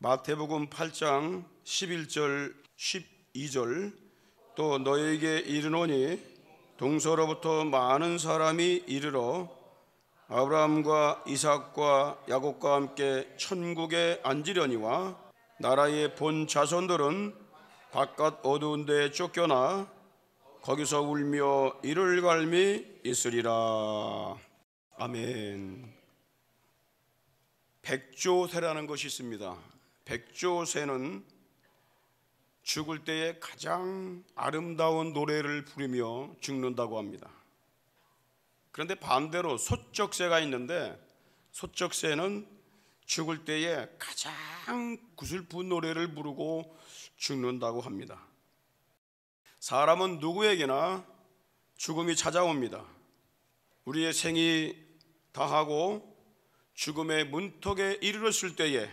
마태복음 8장 11절 12절 또 너에게 이르노니 동서로부터 많은 사람이 이르러 아브라함과 이삭과 야곱과 함께 천국에 앉으려니와 나라의 본 자손들은 바깥 어두운 데에 쫓겨나 거기서 울며 이를 갈미 있으리라. 아멘. 백조새라는 것이 있습니다. 백조새는 죽을 때에 가장 아름다운 노래를 부르며 죽는다고 합니다. 그런데 반대로 소쩍새가 있는데 소쩍새는 죽을 때에 가장 구슬픈 노래를 부르고 죽는다고 합니다. 사람은 누구에게나 죽음이 찾아옵니다. 우리의 생이 다하고 죽음의 문턱에 이르렀을 때에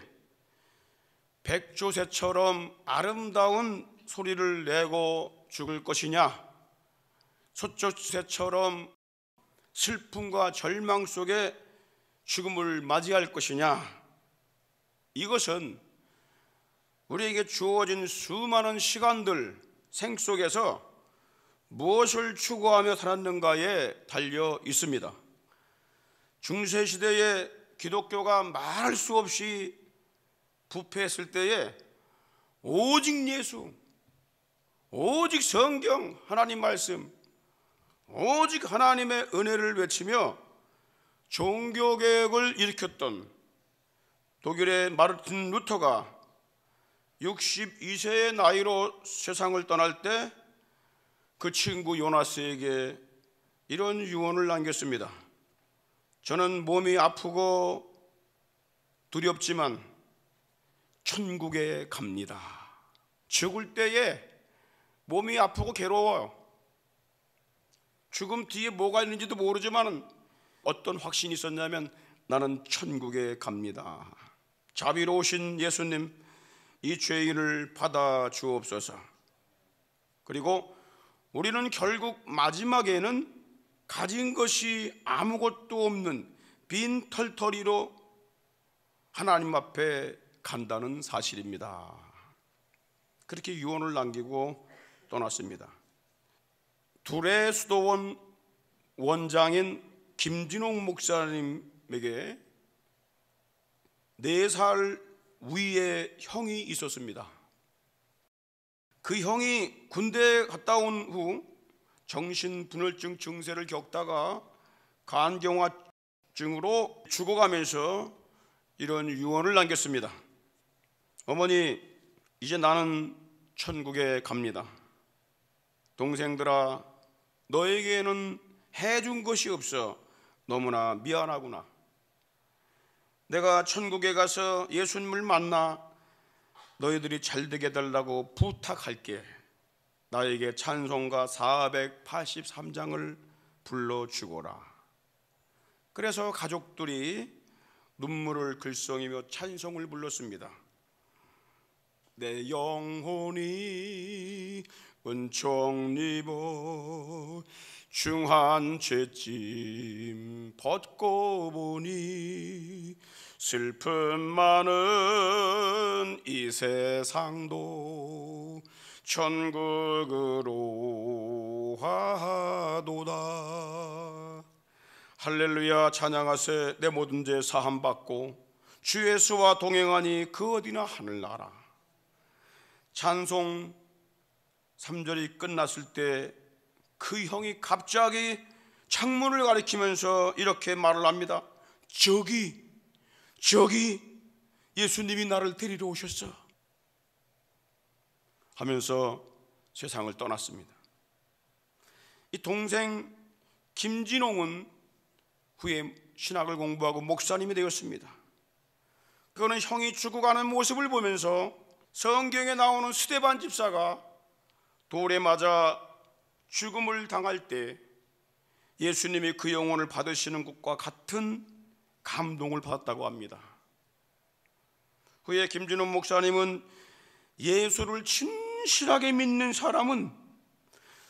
백조새처럼 아름다운 소리를 내고 죽을 것이냐, 소쩍새처럼 슬픔과 절망 속에 죽음을 맞이할 것이냐, 이것은 우리에게 주어진 수많은 시간들 생 속에서 무엇을 추구하며 살았는가에 달려 있습니다. 중세시대에 기독교가 말할 수 없이 부패했을 때에 오직 예수, 오직 성경, 하나님 말씀, 오직 하나님의 은혜를 외치며 종교개혁을 일으켰던 독일의 마르틴 루터가 62세의 나이로 세상을 떠날 때 그 친구 요나스에게 이런 유언을 남겼습니다. 저는 몸이 아프고 두렵지만 천국에 갑니다. 죽을 때에 몸이 아프고 괴로워요. 죽음 뒤에 뭐가 있는지도 모르지만 어떤 확신이 있었냐면 나는 천국에 갑니다. 자비로우신 예수님, 이 죄인을 받아 주옵소서. 그리고 우리는 결국 마지막에는 가진 것이 아무것도 없는 빈 털터리로 하나님 앞에 간다는 사실입니다. 그렇게 유언을 남기고 떠났습니다. 둘의 수도원 원장인 김진홍 목사님에게 4살 위의 형이 있었습니다. 그 형이 군대에 갔다 온 후 정신분열증 증세를 겪다가 간경화증으로 죽어가면서 이런 유언을 남겼습니다. 어머니, 이제 나는 천국에 갑니다. 동생들아, 너에게는 해준 것이 없어 너무나 미안하구나. 내가 천국에 가서 예수님을 만나 너희들이 잘되게 해달라고 부탁할게. 나에게 찬송가 483장을 불러주거라. 그래서 가족들이 눈물을 글썽이며 찬송을 불렀습니다. 내 영혼이 은총 입어 중한 죄짐 벗고 보니 슬픔 많은 이 세상도 천국으로 하도다. 할렐루야, 찬양하세. 내 모든 죄 사함 받고 주 예수와 동행하니 그 어디나 하늘나라. 찬송 3절이 끝났을 때 그 형이 갑자기 창문을 가리키면서 이렇게 말을 합니다. 저기 예수님이 나를 데리러 오셨어 하면서 세상을 떠났습니다. 이 동생 김진홍은 후에 신학을 공부하고 목사님이 되었습니다. 그거는 형이 죽어가는 모습을 보면서 성경에 나오는 스데반 집사가 돌에 맞아 죽음을 당할 때 예수님이 그 영혼을 받으시는 것과 같은 감동을 받았다고 합니다. 후에 김진훈 목사님은 예수를 진실하게 믿는 사람은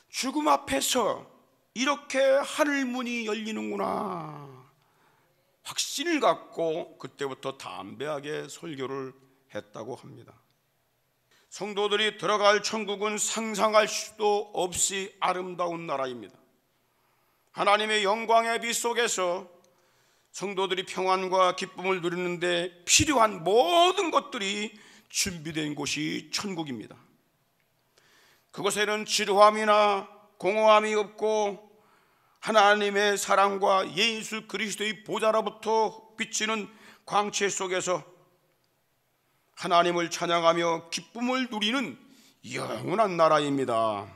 죽음 앞에서 이렇게 하늘문이 열리는구나 확신을 갖고 그때부터 담대하게 설교를 했다고 합니다. 성도들이 들어갈 천국은 상상할 수도 없이 아름다운 나라입니다. 하나님의 영광의 빛 속에서 성도들이 평안과 기쁨을 누리는데 필요한 모든 것들이 준비된 곳이 천국입니다. 그곳에는 지루함이나 공허함이 없고 하나님의 사랑과 예수 그리스도의 보좌로부터 비치는 광채 속에서 하나님을 찬양하며 기쁨을 누리는 영원한 나라입니다.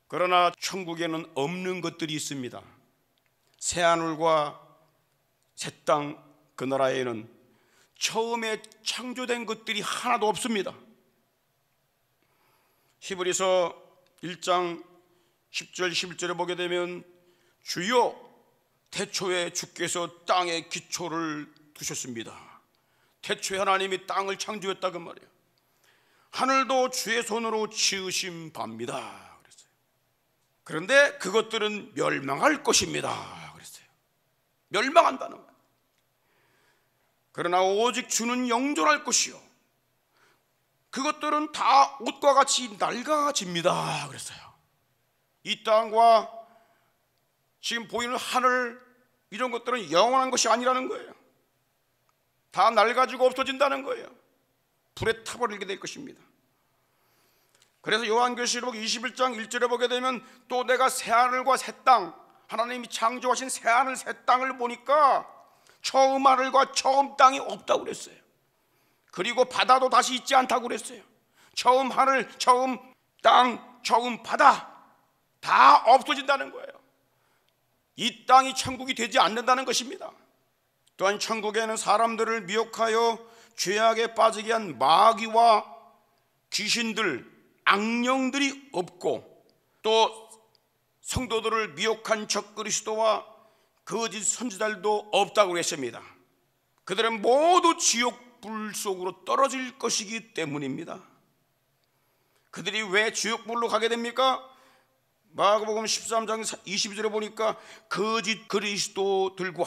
그러나 천국에는 없는 것들이 있습니다. 새하늘과 새 땅, 그 나라에는 처음에 창조된 것들이 하나도 없습니다. 히브리서 1장 10절 11절에 보게 되면 주여 태초에 주께서 땅에 기초를 두셨습니다. 태초에 하나님이 땅을 창조했다 그 말이에요. 하늘도 주의 손으로 지으신 바입니다 그랬어요. 그런데 그것들은 멸망할 것입니다 그랬어요. 멸망한다는 거예요. 그러나 오직 주는 영존할 것이요 그것들은 다 옷과 같이 낡아집니다 그랬어요. 이 땅과 지금 보이는 하늘 이런 것들은 영원한 것이 아니라는 거예요. 다 낡아지고 없어진다는 거예요. 불에 타버리게 될 것입니다. 그래서 요한계시록 21장 1절에 보게 되면 또 내가 새하늘과 새 땅, 하나님이 창조하신 새하늘 새 땅을 보니까 처음 하늘과 처음 땅이 없다고 그랬어요. 그리고 바다도 다시 있지 않다고 그랬어요. 처음 하늘, 처음 땅, 처음 바다 다 없어진다는 거예요. 이 땅이 천국이 되지 않는다는 것입니다. 또한 천국에는 사람들을 미혹하여 죄악에 빠지게 한 마귀와 귀신들, 악령들이 없고 또 성도들을 미혹한 적그리스도와 거짓 선지자들도 없다고 했습니다. 그들은 모두 지옥불 속으로 떨어질 것이기 때문입니다. 그들이 왜 지옥불로 가게 됩니까? 마가복음 13장 22절에 보니까 거짓 그리스도들과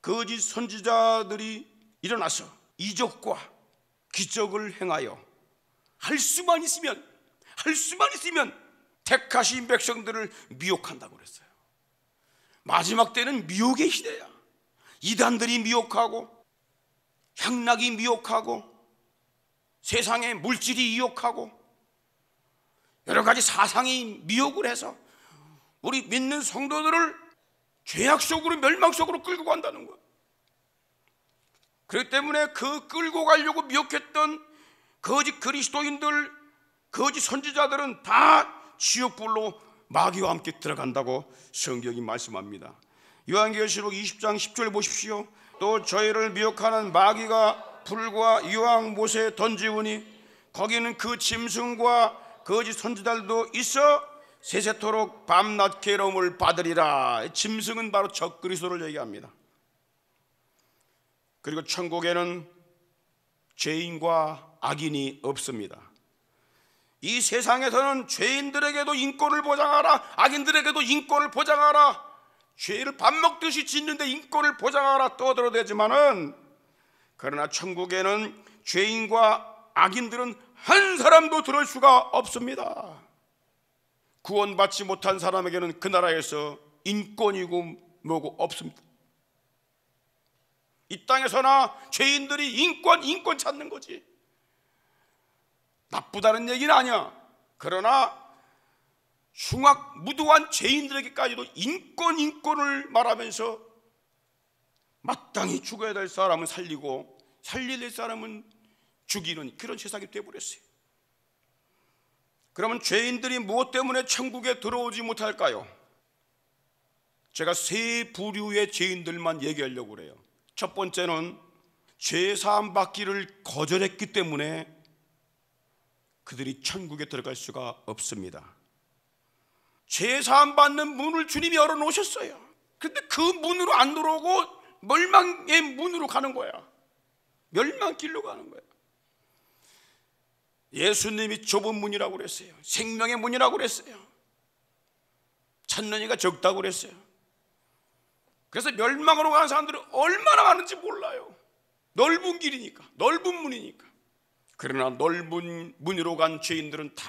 거짓 선지자들이 일어나서 이적과 기적을 행하여 할 수만 있으면 택하신 백성들을 미혹한다고 그랬어요. 마지막 때는 미혹의 시대야. 이단들이 미혹하고 향락이 미혹하고 세상의 물질이 유혹하고 여러 가지 사상이 미혹을 해서 우리 믿는 성도들을 죄악 속으로 멸망 속으로 끌고 간다는 거예요. 그렇기 때문에 그 끌고 가려고 미혹했던 거짓 그리스도인들, 거짓 선지자들은 다 지옥불로 마귀와 함께 들어간다고 성경이 말씀합니다. 요한계시록 20장 10절 보십시오. 또 저희를 미혹하는 마귀가 불과 유황 못에 던지우니 거기는 그 짐승과 거짓 선지자들도 있어 세세토록 밤낮 괴로움을 받으리라. 짐승은 바로 적그리스도를 얘기합니다. 그리고 천국에는 죄인과 악인이 없습니다. 이 세상에서는 죄인들에게도 인권을 보장하라, 악인들에게도 인권을 보장하라, 죄를 밥 먹듯이 짓는데 인권을 보장하라 떠들어대지만은 그러나 천국에는 죄인과 악인들은 한 사람도 들을 수가 없습니다. 구원받지 못한 사람에게는 그 나라에서 인권이고 뭐고 없습니다. 이 땅에서나 죄인들이 인권 찾는 거지. 나쁘다는 얘기는 아니야. 그러나 흉악무도한 죄인들에게까지도 인권을 말하면서 마땅히 죽어야 될 사람은 살리고 살려야 될 사람은 죽이는 그런 세상이 되어버렸어요. 그러면 죄인들이 무엇 때문에 천국에 들어오지 못할까요? 제가 세 부류의 죄인들만 얘기하려고 그래요. 첫 번째는 죄사함 받기를 거절했기 때문에 그들이 천국에 들어갈 수가 없습니다. 죄사함 받는 문을 주님이 열어놓으셨어요. 그런데 그 문으로 안 들어오고 멸망의 문으로 가는 거야. 멸망길로 가는 거야. 예수님이 좁은 문이라고 그랬어요. 생명의 문이라고 그랬어요. 찾는 이가 적다고 그랬어요. 그래서 멸망으로 가는 사람들은 얼마나 많은지 몰라요. 넓은 길이니까, 넓은 문이니까. 그러나 넓은 문으로 간 죄인들은 다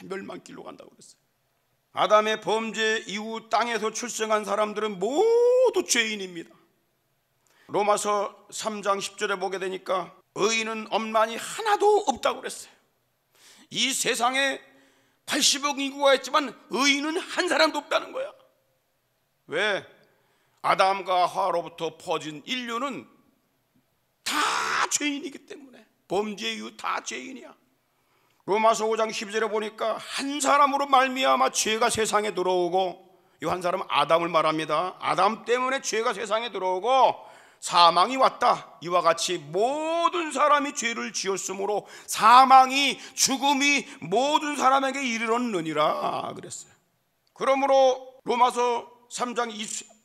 멸망길로 간다고 그랬어요. 아담의 범죄 이후 땅에서 출생한 사람들은 모두 죄인입니다. 로마서 3장 10절에 보게 되니까 의인은 없나니 하나도 없다고 그랬어요. 이 세상에 80억 인구가 있지만 의인은 한 사람도 없다는 거야. 왜? 아담과 하와로부터 퍼진 인류는 다 죄인이기 때문에. 범죄 이후 다 죄인이야. 로마서 5장 12절에 보니까 한 사람으로 말미암아 죄가 세상에 들어오고, 이 한 사람은 아담을 말합니다. 아담 때문에 죄가 세상에 들어오고 사망이 왔다. 이와 같이 모든 사람이 죄를 지었으므로 사망이, 죽음이 모든 사람에게 이르렀느니라 그랬어요. 그러므로 로마서 3장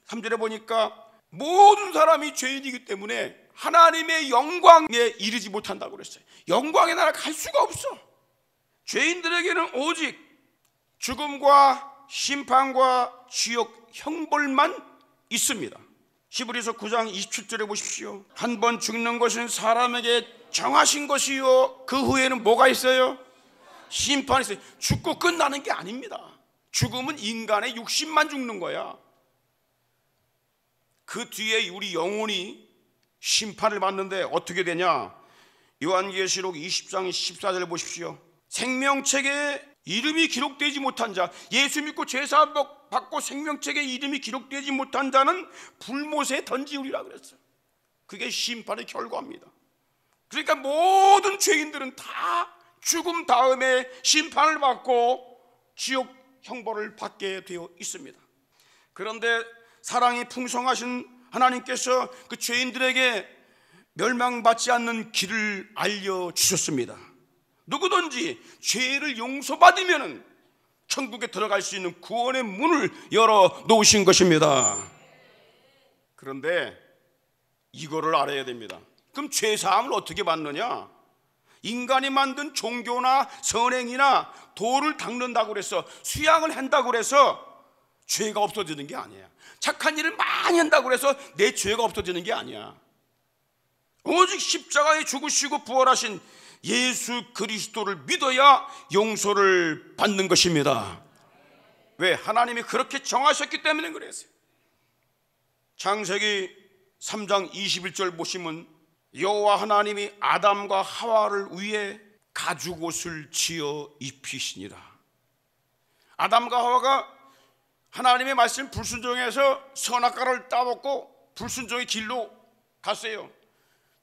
23절에 보니까 모든 사람이 죄인이기 때문에 하나님의 영광에 이르지 못한다고 그랬어요. 영광의 나라 갈 수가 없어. 죄인들에게는 오직 죽음과 심판과 지옥 형벌만 있습니다. 히브리서 9장 27절에 보십시오. 한 번 죽는 것은 사람에게 정하신 것이요, 그 후에는 뭐가 있어요? 심판이 있어요. 죽고 끝나는 게 아닙니다. 죽음은 인간의 육신만 죽는 거야. 그 뒤에 우리 영혼이 심판을 받는데 어떻게 되냐? 요한계시록 20장 14절을 보십시오. 생명책에 이름이 기록되지 못한 자, 예수 믿고 죄사함 받고 생명책에 이름이 기록되지 못한 자는 불못에 던지우리라 그랬어요. 그게 심판의 결과입니다. 그러니까 모든 죄인들은 다 죽음 다음에 심판을 받고 지옥 형벌을 받게 되어 있습니다. 그런데 사랑이 풍성하신 하나님께서 그 죄인들에게 멸망받지 않는 길을 알려주셨습니다. 누구든지 죄를 용서받으면 천국에 들어갈 수 있는 구원의 문을 열어 놓으신 것입니다. 그런데 이거를 알아야 됩니다. 그럼 죄사함을 어떻게 받느냐? 인간이 만든 종교나 선행이나 도를 닦는다고 그래서, 수양을 한다고 그래서 죄가 없어지는 게 아니야. 착한 일을 많이 한다고 해서 내 죄가 없어지는 게 아니야. 오직 십자가에 죽으시고 부활하신 예수 그리스도를 믿어야 용서를 받는 것입니다. 왜? 하나님이 그렇게 정하셨기 때문에 그랬어요. 창세기 3장 21절 보시면 여호와 하나님이 아담과 하와를 위해 가죽옷을 지어 입히시니라. 아담과 하와가 하나님의 말씀 불순종해서 선악과를 따먹고 불순종의 길로 갔어요.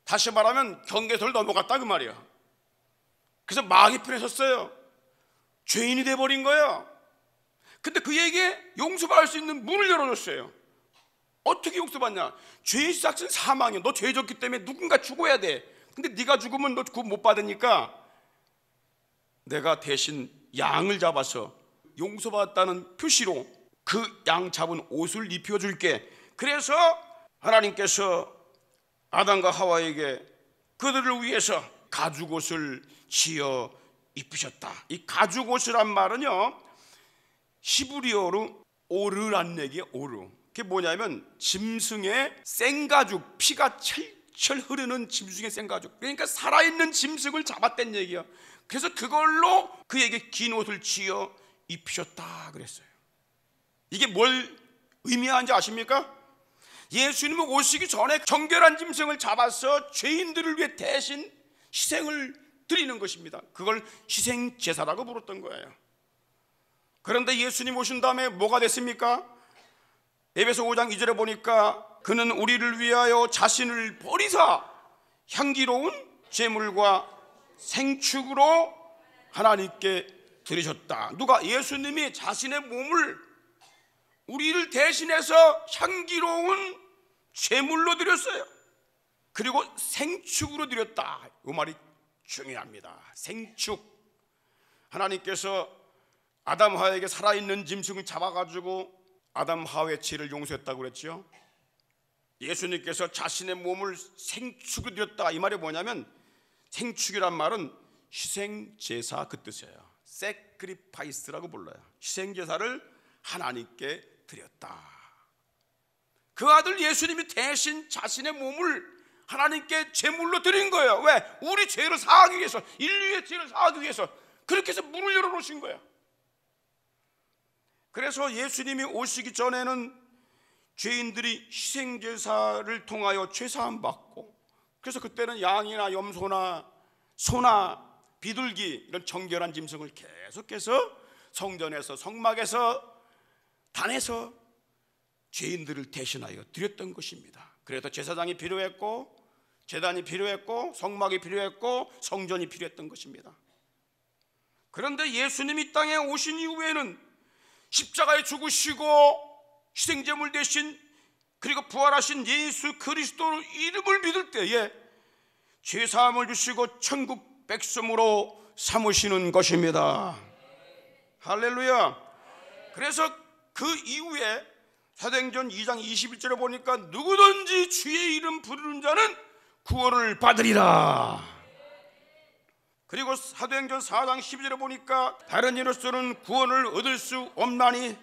다시 말하면 경계선을 넘어갔다 그 말이야. 그래서 마귀 편에 섰어요. 죄인이 돼버린 거예요. 근데 그에게 용서받을 수 있는 문을 열어줬어요. 어떻게 용서받냐? 죄의 시작은 사망이야. 너 죄 졌기 때문에 누군가 죽어야 돼. 근데 네가 죽으면 너 구원 못 받으니까 내가 대신 양을 잡아서 용서받았다는 표시로 그 양 잡은 옷을 입혀줄게. 그래서 하나님께서 아담과 하와에게 그들을 위해서 가죽옷을 지어 입히셨다. 이 가죽옷이란 말은요, 히브리어로 오르란 얘기예요. 오르. 그게 뭐냐면 짐승의 생가죽, 피가 철철 흐르는 짐승의 생가죽. 그러니까 살아있는 짐승을 잡았단 얘기야. 그래서 그걸로 그에게 긴 옷을 지어 입히셨다 그랬어요. 이게 뭘 의미하는지 아십니까? 예수님은 오시기 전에 정결한 짐승을 잡아서 죄인들을 위해 대신 희생을 드리는 것입니다. 그걸 희생제사라고 부르던 거예요. 그런데 예수님 오신 다음에 뭐가 됐습니까? 에베소 5장 2절에 보니까 그는 우리를 위하여 자신을 버리사 향기로운 제물과 생축으로 하나님께 드리셨다. 누가? 예수님이 자신의 몸을 우리를 대신해서 향기로운 제물로 드렸어요. 그리고 생축으로 드렸다. 이 말이 중요합니다. 생축. 하나님께서 아담 하와에게 살아있는 짐승을 잡아가지고 아담 하와의 죄를 용서했다고 그랬죠. 예수님께서 자신의 몸을 생축으로 드렸다. 이 말이 뭐냐면, 생축이란 말은 희생제사 그 뜻이에요. sacrifice라고 불러요. 희생제사를 하나님께 드렸다. 그 아들 예수님이 대신 자신의 몸을 하나님께 제물로 드린 거예요. 왜? 우리 죄를 사하기 위해서, 인류의 죄를 사하기 위해서 그렇게 해서 문을 열어놓으신 거예요. 그래서 예수님이 오시기 전에는 죄인들이 희생제사를 통하여 죄사함 받고, 그래서 그때는 양이나 염소나 소나 비둘기 이런 정결한 짐승을 계속해서 성전에서, 성막에서, 단에서 죄인들을 대신하여 드렸던 것입니다. 그래서 제사장이 필요했고, 제단이 필요했고, 성막이 필요했고, 성전이 필요했던 것입니다. 그런데 예수님이 땅에 오신 이후에는 십자가에 죽으시고 희생제물 대신, 그리고 부활하신 예수 그리스도 이름을 믿을 때에 죄사함을 주시고 천국 백성으로 삼으시는 것입니다. 할렐루야. 그래서 그 이후에 사도행전 2장 21절에 보니까 누구든지 주의 이름 부르는 자는 구원을 받으리라. 그리고 사도행전 4장 12절에 보니까 다른 이로서는 구원을 얻을 수 없나니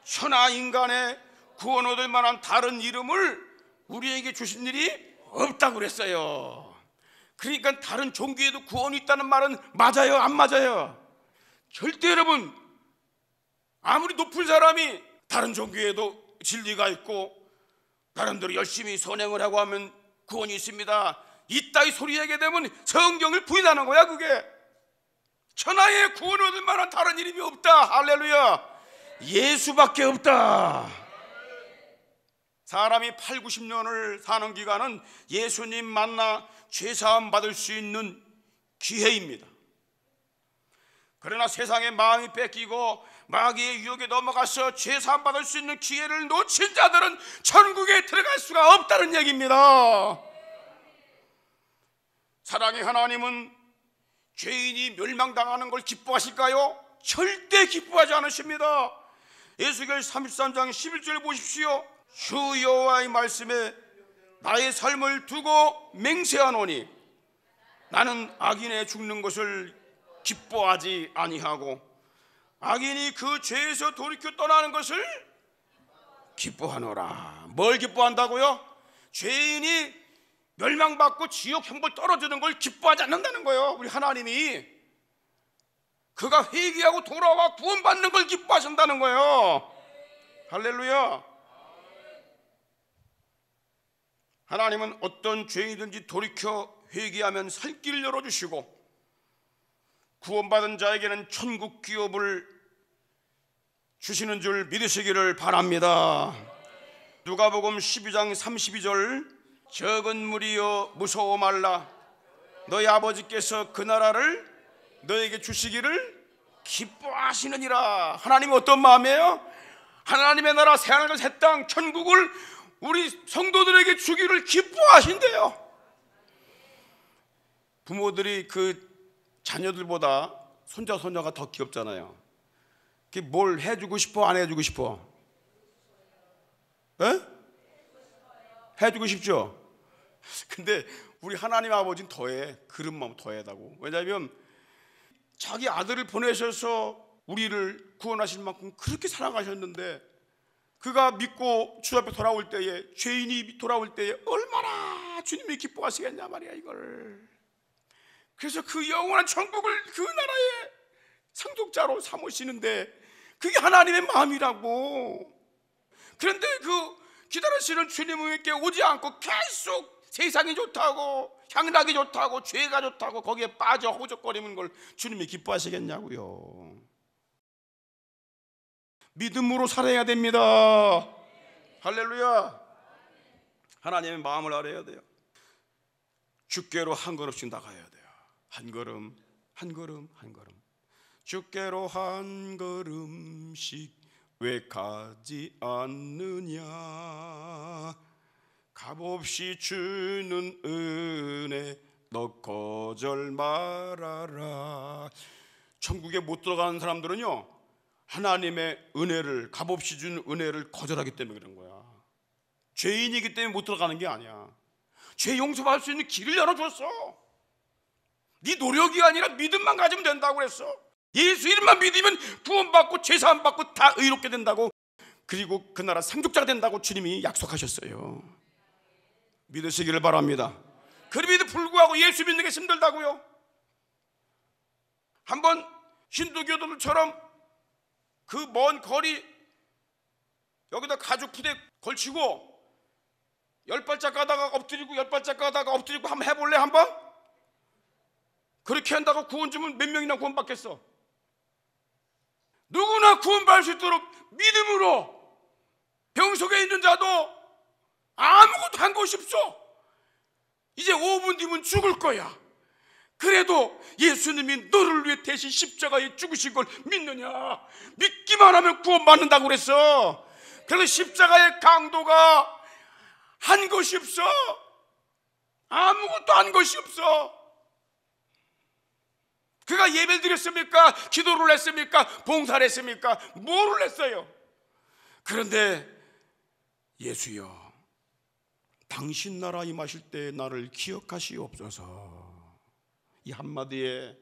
천하 인간의 구원 얻을 만한 다른 이름을 우리에게 주신 일이 없다고 그랬어요. 그러니까 다른 종교에도 구원이 있다는 말은 맞아요, 안 맞아요? 절대 여러분, 아무리 높은 사람이 다른 종교에도 진리가 있고 나름대로 열심히 선행을 하고 하면 구원이 있습니다, 이따위 소리 하게 되면 성경을 부인하는 거야. 그게 천하에 구원 얻을 만한 다른 이름이 없다. 할렐루야. 예수밖에 없다. 사람이 8, 90년을 사는 기간은 예수님 만나 죄사함 받을 수 있는 기회입니다. 그러나 세상의 마음이 뺏기고 마귀의 유혹에 넘어가서 죄사함 받을 수 있는 기회를 놓친 자들은 천국에 들어갈 수가 없다는 얘기입니다. 사랑의 하나님은 죄인이 멸망당하는 걸 기뻐하실까요? 절대 기뻐하지 않으십니다. 에스겔 33장 11절 보십시오. 주 여호와의 말씀에 나의 삶을 두고 맹세하노니 나는 악인의 죽는 것을 기뻐하지 아니하고 악인이 그 죄에서 돌이켜 떠나는 것을 기뻐하노라. 뭘 기뻐한다고요? 죄인이 멸망받고 지옥 형벌 떨어지는 걸 기뻐하지 않는다는 거예요. 우리 하나님이 그가 회개하고 돌아와 구원받는 걸 기뻐하신다는 거예요. 할렐루야. 하나님은 어떤 죄인이든지 돌이켜 회개하면 살 길을 열어주시고 구원받은 자에게는 천국 기업을 주시는 줄 믿으시기를 바랍니다. 누가복음 12장 32절 적은 무리여 무서워 말라 너희 아버지께서 그 나라를 너에게 주시기를 기뻐하시느니라. 하나님이 어떤 마음이에요? 하나님의 나라 새하늘과 새 땅 천국을 우리 성도들에게 주기를 기뻐하신대요. 부모들이 그 자녀들보다 손자 손녀가 더 귀엽잖아요. 뭘 해주고 싶어, 안 해주고 싶어? 에? 해주고 싶죠? 근데 우리 하나님 아버지는 더해. 그런 마음 더해다고. 왜냐하면 자기 아들을 보내셔서 우리를 구원하실 만큼 그렇게 사랑하셨는데 그가 믿고 주 앞에 돌아올 때에, 죄인이 돌아올 때에 얼마나 주님이 기뻐하시겠냐 말이야 이걸. 그래서 그 영원한 천국을 그 나라의 상속자로 삼으시는데 그게 하나님의 마음이라고. 그런데 그 기다리시는 주님에게 오지 않고 계속 세상이 좋다고, 향락이 좋다고, 죄가 좋다고 거기에 빠져 호적거리는 걸 주님이 기뻐하시겠냐고요. 믿음으로 살아야 됩니다. 할렐루야. 하나님의 마음을 알아야 돼요. 주께로 한 걸음씩 나가야 돼요. 한 걸음 한 걸음 한 걸음. 주께로 한 걸음씩 왜 가지 않느냐. 값없이 주는 은혜 너 거절 말아라. 천국에 못 들어가는 사람들은요 하나님의 은혜를, 값없이 주는 은혜를 거절하기 때문에 그런 거야. 죄인이기 때문에 못 들어가는 게 아니야. 죄 용서받을 수 있는 길을 열어줬어. 네 노력이 아니라 믿음만 가지면 된다고 그랬어. 예수 이름만 믿으면 구원받고 죄사함 받고 다 의롭게 된다고, 그리고 그 나라 상속자가 된다고 주님이 약속하셨어요. 믿으시기를 바랍니다. 그럼에도 불구하고 예수 믿는 게 힘들다고요? 한번 힌두교도들처럼 그 먼 거리 여기다 가죽 부대 걸치고 10발짝 가다가 엎드리고 10발짝 가다가 엎드리고 한번 해볼래? 한번? 그렇게 한다고 구원 주면 몇 명이나 구원받겠어? 누구나 구원받을 수 있도록 믿음으로 병 속에 있는 자도 아무것도 한 것이 없어. 이제 5분 뒤면 죽을 거야. 그래도 예수님이 너를 위해 대신 십자가에 죽으신 걸 믿느냐? 믿기만 하면 구원받는다고 그랬어. 그래서 십자가의 강도가 한 것이 없어. 아무것도 한 것이 없어. 그가 예배를 드렸습니까? 기도를 했습니까? 봉사를 했습니까? 뭐를 했어요? 그런데 예수여, 당신 나라 임하실 때 나를 기억하시옵소서. 이 한마디에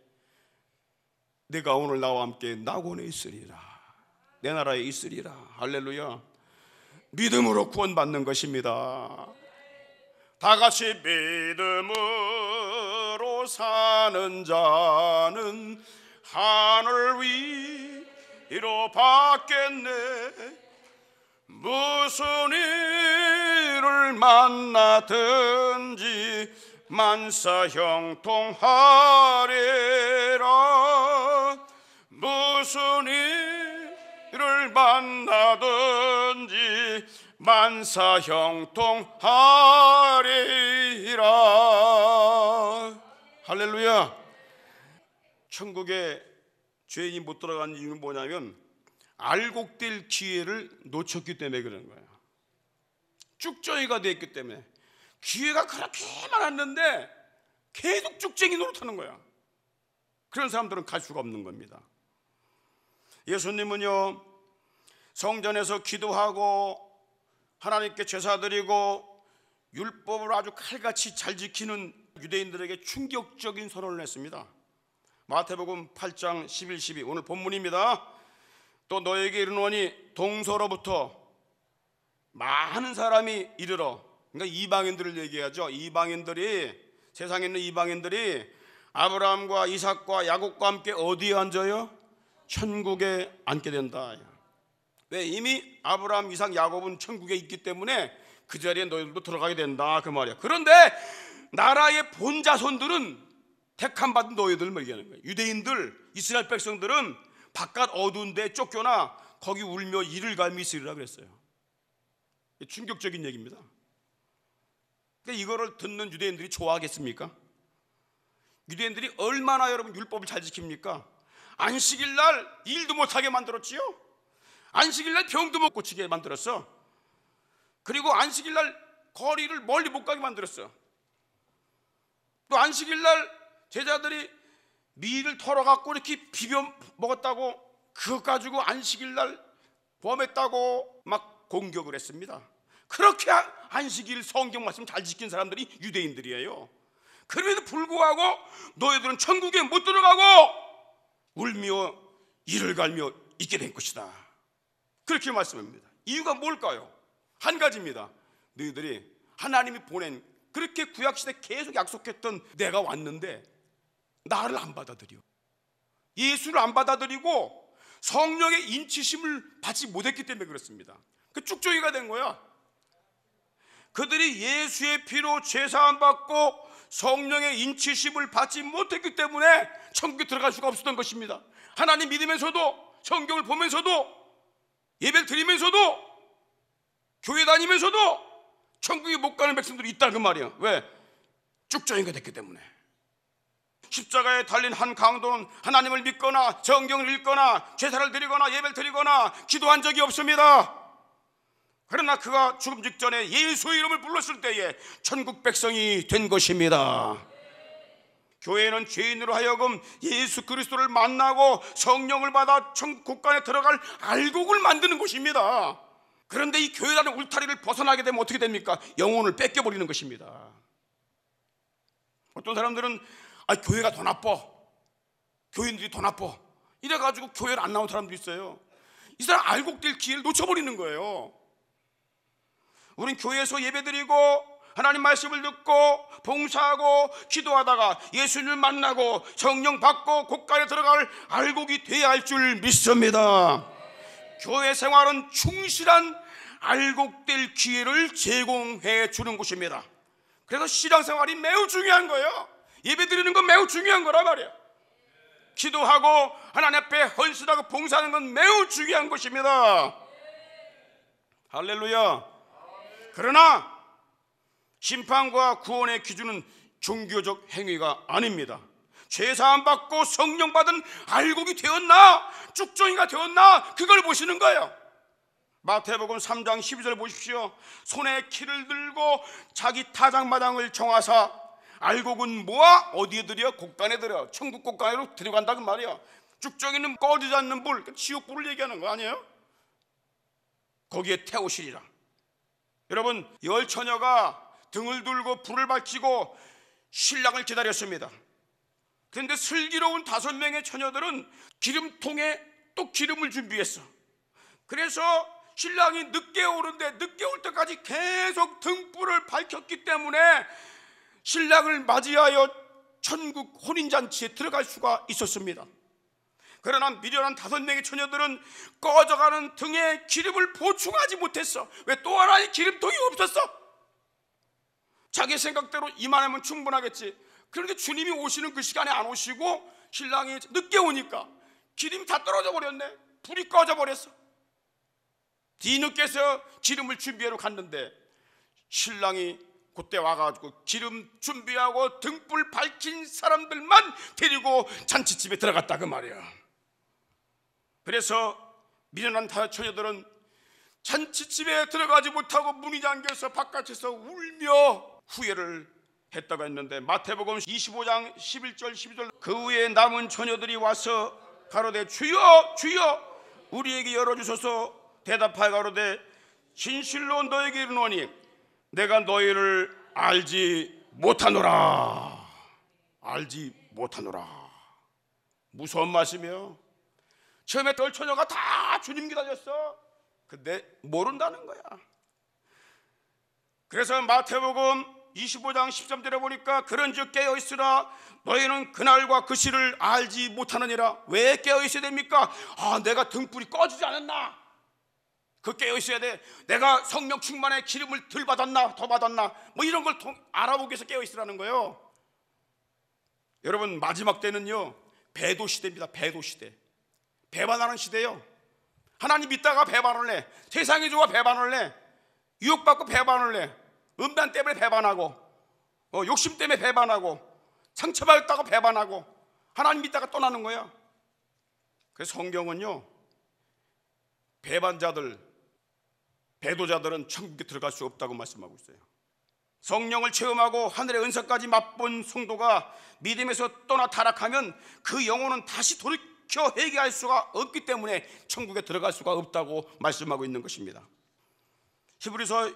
내가 오늘 나와 함께 낙원에 있으리라, 내 나라에 있으리라. 할렐루야. 믿음으로 구원받는 것입니다. 다 같이 믿음으로 사는 자는 하늘 위로 받겠네. 무슨 일을 만나든지 만사 형통하리라. 무슨 일을 만나든지 만사 형통하리라. 할렐루야. 천국에 죄인이 못 들어간 이유는 뭐냐면 알곡될 기회를 놓쳤기 때문에 그런 거야. 쭉정이가 됐기 때문에. 기회가 그렇게 많았는데 계속 쭉쟁이 노릇하는 거야. 그런 사람들은 갈 수가 없는 겁니다. 예수님은요, 성전에서 기도하고 하나님께 제사드리고 율법을 아주 칼같이 잘 지키는 유대인들에게 충격적인 선언을 했습니다. 마태복음 8장 11, 12 오늘 본문입니다. 또 너에게 이르노니 동서로부터 많은 사람이 이르러, 그러니까 이방인들을 얘기하죠. 이방인들이, 세상에 있는 이방인들이 아브라함과 이삭과 야곱과 함께 어디에 앉아요? 천국에 앉게 된다. 왜? 이미 아브라함, 이삭, 야곱은 천국에 있기 때문에 그 자리에 너희들도 들어가게 된다 그 말이야. 그런데 나라의 본자손들은 택함 받은 너희들을 얘기하는 거예요. 유대인들, 이스라엘 백성들은 바깥 어두운 데 쫓겨나 거기 울며 이를 갈미 있으리라 그랬어요. 충격적인 얘기입니다. 그러니까 이거를 듣는 유대인들이 좋아하겠습니까? 유대인들이 얼마나 여러분 율법을 잘 지킵니까? 안식일 날 일도 못하게 만들었지요. 안식일 날 병도 못 고치게 만들었어. 그리고 안식일 날 거리를 멀리 못 가게 만들었어. 또 안식일 날 제자들이 밀을 털어갖고 이렇게 비벼 먹었다고 그것 가지고 안식일 날 범했다고 막 공격을 했습니다. 그렇게 안식일 성경 말씀 잘 지킨 사람들이 유대인들이에요. 그럼에도 불구하고 너희들은 천국에 못 들어가고 울며 이를 갈며 있게 된 것이다. 그렇게 말씀합니다. 이유가 뭘까요? 한 가지입니다. 너희들이 하나님이 보낸, 그렇게 구약시대 계속 약속했던 내가 왔는데 나를 안 받아들여. 예수를 안 받아들이고 성령의 인치심을 받지 못했기 때문에 그렇습니다. 그 쭉정이가 된 거야. 그들이 예수의 피로 죄사함 받고 성령의 인치심을 받지 못했기 때문에 천국에 들어갈 수가 없었던 것입니다. 하나님 믿으면서도, 성경을 보면서도, 예배를 드리면서도, 교회 다니면서도 천국에 못 가는 백성들이 있다는 그 말이야. 왜? 쭉정이가 됐기 때문에. 십자가에 달린 한 강도는 하나님을 믿거나 성경을 읽거나 제사를 드리거나 예배를 드리거나 기도한 적이 없습니다. 그러나 그가 죽음 직전에 예수의 이름을 불렀을 때에 천국 백성이 된 것입니다. 교회는 죄인으로 하여금 예수 그리스도를 만나고 성령을 받아 천국 곳간에 들어갈 알곡을 만드는 곳입니다. 그런데 이 교회라는 울타리를 벗어나게 되면 어떻게 됩니까? 영혼을 뺏겨버리는 것입니다. 어떤 사람들은 교회가 더 나빠, 교인들이 더 나빠, 이래가지고 교회를 안 나온 사람도 있어요. 이 사람 알곡될 기회를 놓쳐버리는 거예요. 우린 교회에서 예배드리고 하나님 말씀을 듣고 봉사하고 기도하다가 예수님을 만나고 성령 받고 곳간에 들어갈 알곡이 되어야 할 줄 믿습니다. 교회 생활은 충실한 알곡될 기회를 제공해 주는 곳입니다. 그래서 신앙생활이 매우 중요한 거예요. 예배 드리는 건 매우 중요한 거란 말이에요. 기도하고 하나님 앞에 헌신하고 봉사하는 건 매우 중요한 것입니다. 할렐루야. 그러나 심판과 구원의 기준은 종교적 행위가 아닙니다. 죄사함 받고 성령 받은 알곡이 되었나 쭉정이가 되었나 그걸 보시는 거예요. 마태복음 3장 12절 보십시오. 손에 키를 들고 자기 타작마당을 정하사 알곡은 모아 어디에 들여? 곳간에 들여. 천국 곳간으로 들어간다 그 말이야. 쭉정이는 꺼지지 않는 불, 지옥불을 얘기하는 거 아니에요? 거기에 태우시리라. 여러분, 열 처녀가 등을 들고 불을 밝히고 신랑을 기다렸습니다. 그런데 슬기로운 5명의 처녀들은 기름통에 또 기름을 준비했어. 그래서 신랑이 늦게 오는데 늦게 올 때까지 계속 등불을 밝혔기 때문에 신랑을 맞이하여 천국 혼인잔치에 들어갈 수가 있었습니다. 그러나 미련한 5명의 처녀들은 꺼져가는 등에 기름을 보충하지 못했어. 왜? 또 하나의 기름통이 없었어. 자기 생각대로 이만하면 충분하겠지. 그런데 주님이 오시는 그 시간에 안 오시고 신랑이 늦게 오니까 기름이 다 떨어져 버렸네. 불이 꺼져 버렸어. 뒤늦게서 기름을 준비하러 갔는데 신랑이 그때 와가지고 기름 준비하고 등불 밝힌 사람들만 데리고 잔치집에 들어갔다 그 말이야. 그래서 미련한 처녀들은 잔치집에 들어가지 못하고 문이 잠겨서 바깥에서 울며 후회를 했다고 했는데, 마태복음 25장 11절 12절 그 후에 남은 처녀들이 와서 가로되 주여 주여 우리에게 열어주소서. 대답하여 가로되 진실로 너에게 이르노니 내가 너희를 알지 못하노라. 알지 못하노라. 무서운 말씀이요. 처음에 덜처녀가 다 주님 기다렸어. 근데 모른다는 거야. 그래서 마태복음 25장 13절에 보니까 그런즉 깨어있으라 너희는 그날과 그 시를 알지 못하느니라. 왜 깨어있어야 됩니까? 내가 등불이 꺼지지 않았나? 그 깨어있어야 돼. 내가 성령 충만에 기름을 덜 받았나 더 받았나 뭐 이런 걸 알아보기 위해서 깨어있으라는 거예요. 여러분, 마지막 때는요 배도 시대입니다. 배도 시대. 배반하는 시대요. 하나님 믿다가 배반을 해. 세상이 좋아 배반을 해. 유혹받고 배반을 해. 음란 때문에 배반하고 욕심 때문에 배반하고 상처받았다고 배반하고 하나님 믿다가 떠나는 거야. 그래서 성경은요 배반자들, 배도자들은 천국에 들어갈 수 없다고 말씀하고 있어요. 성령을 체험하고 하늘의 은사까지 맛본 성도가 믿음에서 떠나 타락하면 그 영혼은 다시 돌이켜 회개할 수가 없기 때문에 천국에 들어갈 수가 없다고 말씀하고 있는 것입니다. 히브리서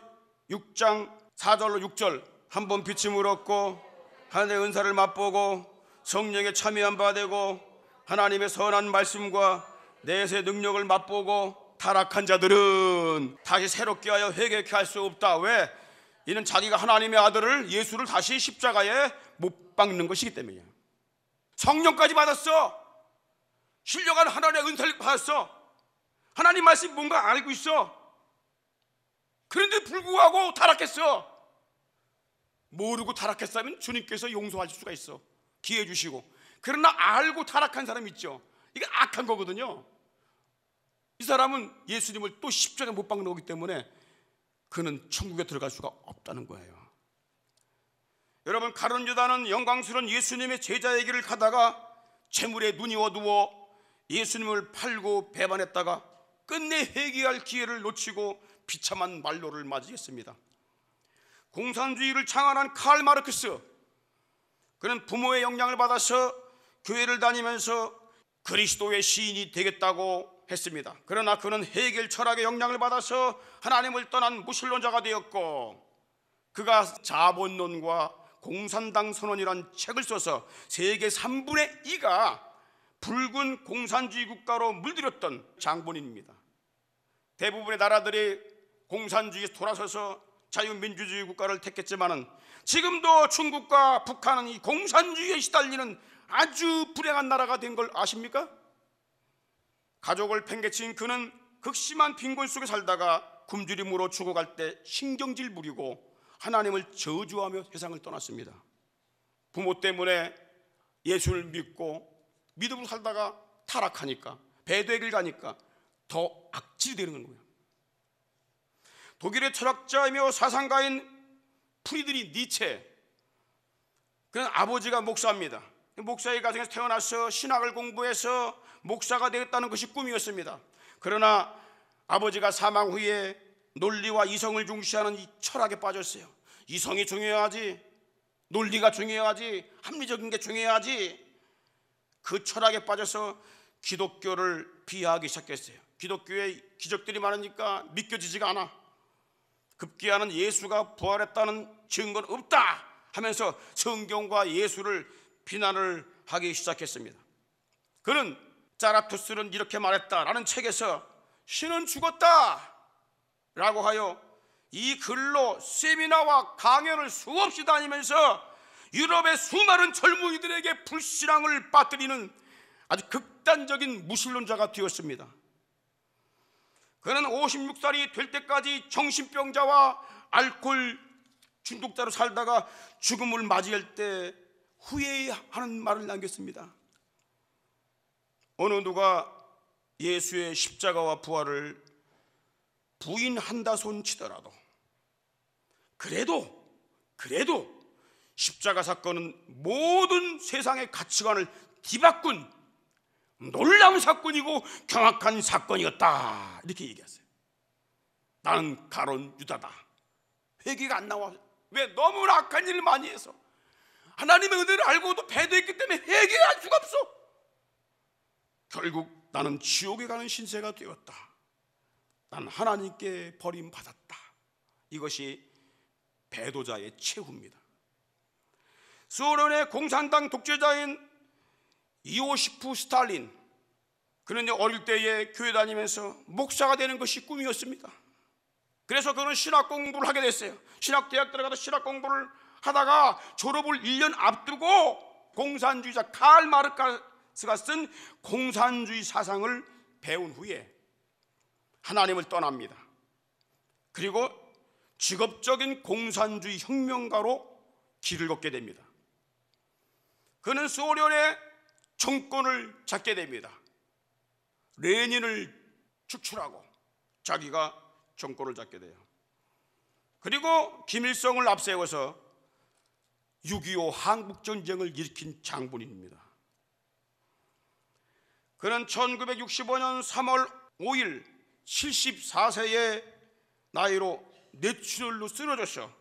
6장 4절로 6절 한번 빛임을 얻고 하늘의 은사를 맛보고 성령에 참여한 바 되고 하나님의 선한 말씀과 내세의 능력을 맛보고 타락한 자들은 다시 새롭게 하여 회개케 할 수 없다. 왜? 이는 자기가 하나님의 아들을 예수를 다시 십자가에 못 박는 것이기 때문이야. 성령까지 받았어. 신령한 하나님의 은사를 받았어. 하나님 말씀 뭔가 알고 있어. 그런데 불구하고 타락했어. 모르고 타락했으면 주님께서 용서하실 수가 있어. 기회 주시고. 그러나 알고 타락한 사람 있죠. 이게 악한 거거든요. 이 사람은 예수님을 또 십자가에 못 박는 거기 때문에 그는 천국에 들어갈 수가 없다는 거예요. 여러분, 가룟 유다는 영광스러운 예수님의 제자에게를 가다가 재물에 눈이 어두워 예수님을 팔고 배반했다가 끝내 회개할 기회를 놓치고 비참한 말로를 맞이했습니다. 공산주의를 창안한 칼 마르크스, 그는 부모의 영향을 받아서 교회를 다니면서 그리스도의 시인이 되겠다고 했습니다. 그러나 그는 헤겔 철학의 영향을 받아서 하나님을 떠난 무신론자가 되었고, 그가 자본론과 공산당 선언이란 책을 써서 세계 3분의 2가 붉은 공산주의 국가로 물들였던 장본인입니다. 대부분의 나라들이 공산주의에서 돌아서서 자유민주주의 국가를 택했지만은 지금도 중국과 북한은 이 공산주의에 시달리는 아주 불행한 나라가 된 걸 아십니까? 가족을 팽개친 그는 극심한 빈곤 속에 살다가 굶주림으로 죽어갈 때 신경질 부리고 하나님을 저주하며 세상을 떠났습니다. 부모 때문에 예수를 믿고 믿음으로 살다가 타락하니까, 배도의 길 가니까 더 악질이 되는 거예요. 독일의 철학자이며 사상가인 프리드리히 니체, 그는 아버지가 목사입니다. 목사의 가정에서 태어나서 신학을 공부해서 목사가 되겠다는 것이 꿈이었습니다. 그러나 아버지가 사망 후에 논리와 이성을 중시하는 이 철학에 빠졌어요. 이성이 중요하지, 논리가 중요하지, 합리적인 게 중요하지. 그 철학에 빠져서 기독교를 비하하기 시작했어요. 기독교에 기적들이 많으니까 믿겨지지가 않아. 급기야는 예수가 부활했다는 증거는 없다 하면서 성경과 예수를 비난을 하기 시작했습니다. 그는 자라투스는 이렇게 말했다라는 책에서 신은 죽었다 라고 하여 이 글로 세미나와 강연을 수없이 다니면서 유럽의 수많은 젊은이들에게 불신앙을 빠뜨리는 아주 극단적인 무신론자가 되었습니다. 그는 56살이 될 때까지 정신병자와 알코올 중독자로 살다가 죽음을 맞이할 때 후회하는 말을 남겼습니다. 어느 누가 예수의 십자가와 부활을 부인한다 손치더라도 그래도 십자가 사건은 모든 세상의 가치관을 뒤바꾼 놀라운 사건이고 경악한 사건이었다 이렇게 얘기했어요. 나는 가론 유다다. 회개가 안 나와. 왜? 너무나 악한 일을 많이 해서 하나님의 은혜를 알고도 배도했기 때문에 회개할 수가 없어. 결국 나는 지옥에 가는 신세가 되었다. 난 하나님께 버림받았다. 이것이 배도자의 최후입니다. 소련의 공산당 독재자인 이오시프 스탈린, 그는 어릴 때에 교회 다니면서 목사가 되는 것이 꿈이었습니다. 그래서 그는 신학 공부를 하게 됐어요. 신학대학 들어가서 신학 공부를 하다가 졸업을 1년 앞두고 공산주의자 칼 마르크스가 쓴 공산주의 사상을 배운 후에 하나님을 떠납니다. 그리고 직업적인 공산주의 혁명가로 길을 걷게 됩니다. 그는 소련의 정권을 잡게 됩니다. 레닌을 축출하고 자기가 정권을 잡게 돼요. 그리고 김일성을 앞세워서 6.25 한국전쟁을 일으킨 장본인입니다. 그는 1965년 3월 5일 74세의 나이로 뇌출혈로 쓰러져서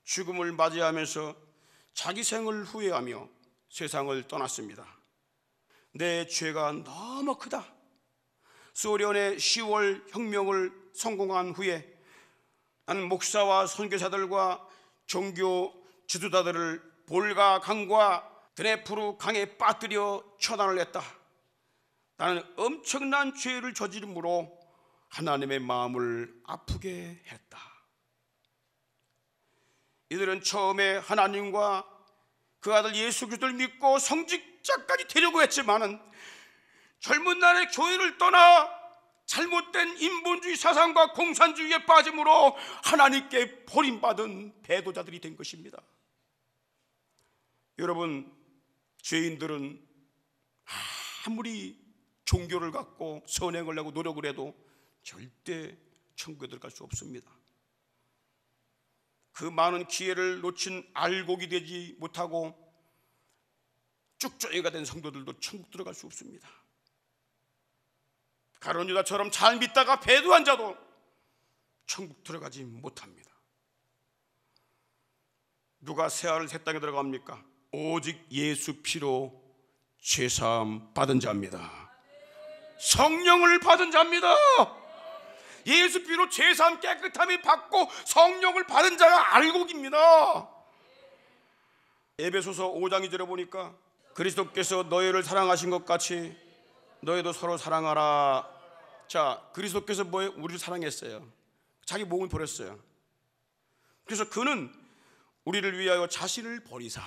죽음을 맞이하면서 자기 생을 후회하며 세상을 떠났습니다. 내 죄가 너무 크다. 소련의 10월 혁명을 성공한 후에 나는 목사와 선교사들과 종교 지도자들을 볼가 강과 드네프르 강에 빠뜨려 처단을 했다. 나는 엄청난 죄를 저지름으로 하나님의 마음을 아프게 했다. 이들은 처음에 하나님과 그 아들 예수 그리스도를 믿고 성직자까지 되려고 했지만은 젊은 날에 교회를 떠나 잘못된 인본주의 사상과 공산주의에 빠짐으로 하나님께 버림받은 배도자들이 된 것입니다. 여러분, 죄인들은 아무리 종교를 갖고 선행을 하고 노력을 해도 절대 천국에 들어갈 수 없습니다. 그 많은 기회를 놓친 알곡이 되지 못하고 쭉정이가 된 성도들도 천국 들어갈 수 없습니다. 가룟 유다처럼 잘 믿다가 배도한 자도 천국 들어가지 못합니다. 누가 새알을 새 땅에 들어갑니까? 오직 예수 피로 죄사함 받은 자입니다. 성령을 받은 자입니다. 예수 피로 죄사함 깨끗함이 받고 성령을 받은 자가 알곡입니다. 에베소서 5장 2절에 보니까 그리스도께서 너희를 사랑하신 것 같이 너희도 서로 사랑하라. 자, 그리스도께서 우리를 사랑했어요. 자기 몸을 버렸어요. 그래서 그는 우리를 위하여 자신을 버리사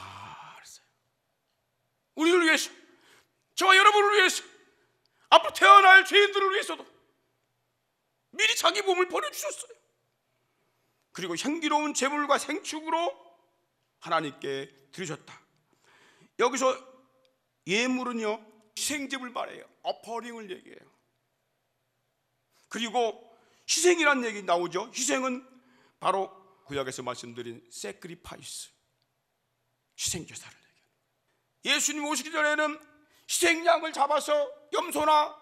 그랬어요. 우리를 위해서, 저와 여러분을 위해서, 앞으로 태어날 죄인들을 위해서도 미리 자기 몸을 버려주셨어요. 그리고 향기로운 제물과 생축으로 하나님께 드리셨다. 여기서 예물은요, 희생제물 말이에요. 어퍼링을 얘기해요. 그리고 희생이라는 얘기 나오죠. 희생은 바로 구약에서 말씀드린 sacrifice, 희생제사를 얘기해요. 예수님 오시기 전에는 희생양을 잡아서 염소나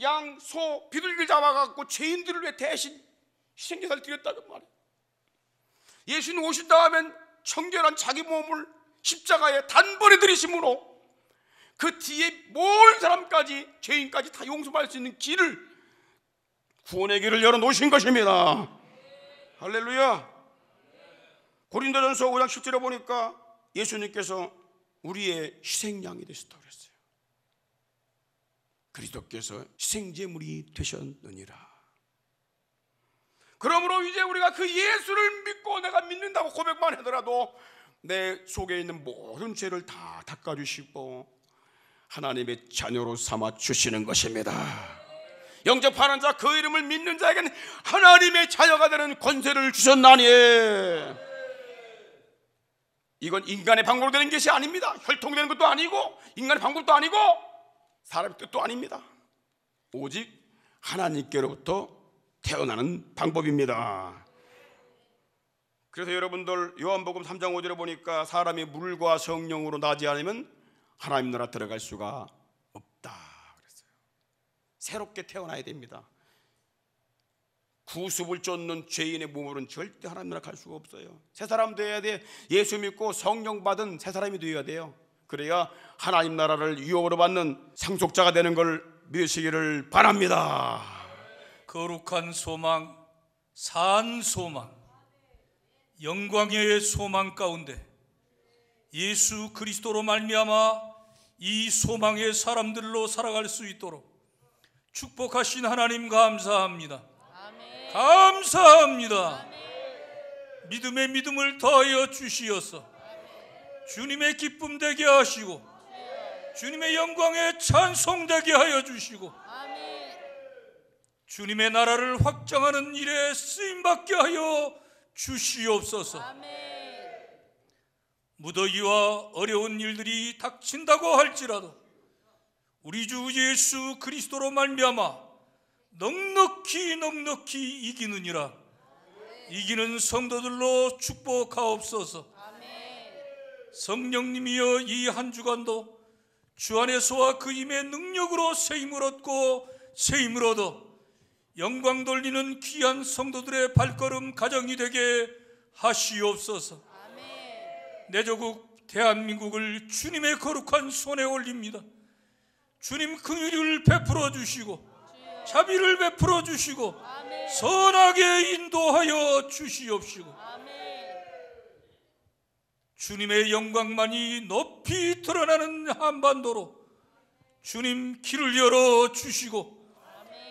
양, 소, 비둘기를 잡아갖고 죄인들을 위해 대신 희생제사를 드렸다는 말이에요. 예수님 오신 다음엔 청결한 자기 몸을 십자가에 단번에 들이심으로 그 뒤에 모든 사람까지, 죄인까지 다 용서받을 수 있는 길을, 구원의 길을 열어놓으신 것입니다. 할렐루야. 고린도전서 5장 10절에 보니까 예수님께서 우리의 희생양이 되셨다고 그랬어요. 그리스도께서 희생제물이 되셨느니라. 그러므로 이제 우리가 그 예수를 믿고 내가 믿는다고 고백만 하더라도 내 속에 있는 모든 죄를 다 닦아주시고 하나님의 자녀로 삼아 주시는 것입니다. 영접하는 자, 그 이름을 믿는 자에게는 하나님의 자녀가 되는 권세를 주셨나니, 이건 인간의 방법으로 되는 것이 아닙니다. 혈통되는 것도 아니고 인간의 방법도 아니고 사람의 뜻도 아닙니다. 오직 하나님께로부터 태어나는 방법입니다. 그래서 여러분들 요한복음 3장 5절에 보니까 사람이 물과 성령으로 나지 않으면 하나님 나라 들어갈 수가 없다 그랬어요. 새롭게 태어나야 됩니다. 구습을 쫓는 죄인의 몸으로는 절대 하나님 나라 갈 수가 없어요. 새 사람 되어야 돼. 예수 믿고 성령 받은 새 사람이 되어야 돼요. 그래야 하나님 나라를 유혹으로 받는 상속자가 되는 걸 믿으시기를 바랍니다. 거룩한 소망, 산 소망, 영광의 소망 가운데 예수 그리스도로 말미암아 이 소망의 사람들로 살아갈 수 있도록 축복하신 하나님 감사합니다. 아멘. 감사합니다. 아멘. 믿음의 믿음을 더하여 주시어서 아멘. 주님의 기쁨 되게 하시고 아멘. 주님의 영광에 찬송되게 하여 주시고 아멘. 주님의 나라를 확장하는 일에 쓰임받게 하여 주시옵소서. 아멘. 무더기와 어려운 일들이 닥친다고 할지라도 우리 주 예수 그리스도로 말미암아 넉넉히 이기느니라. 이기는 성도들로 축복하옵소서. 성령님이여 이 한 주간도 주 안에서와 그 힘의 능력으로 세임을 얻고 세임을 얻어 영광 돌리는 귀한 성도들의 발걸음 가정이 되게 하시옵소서. 내 조국 대한민국을 주님의 거룩한 손에 올립니다. 주님 긍휼을 베풀어 주시고 자비를 베풀어 주시고 선하게 인도하여 주시옵시고 주님의 영광만이 높이 드러나는 한반도로 주님 길을 열어 주시고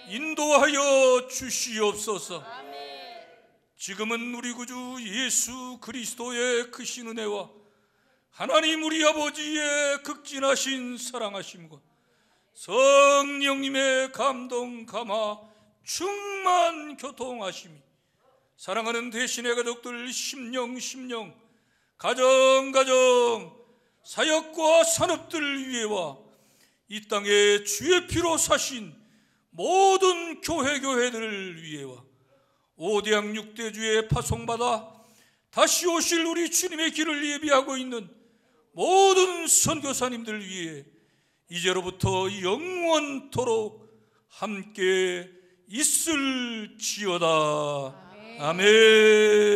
인도하여 주시옵소서. 지금은 우리 구주 예수 그리스도의 크신 은혜와 하나님 우리 아버지의 극진하신 사랑하심과 성령님의 감동 감화 충만 교통하심이 사랑하는 대신의 가족들 심령 가정 사역과 산업들 위에와 이 땅에 주의 피로 사신 모든 교회들을 위해와 5대양 6대주에 파송받아 다시 오실 우리 주님의 길을 예비하고 있는 모든 선교사님들 위해 이제로부터 영원토록 함께 있을지어다. 아멘.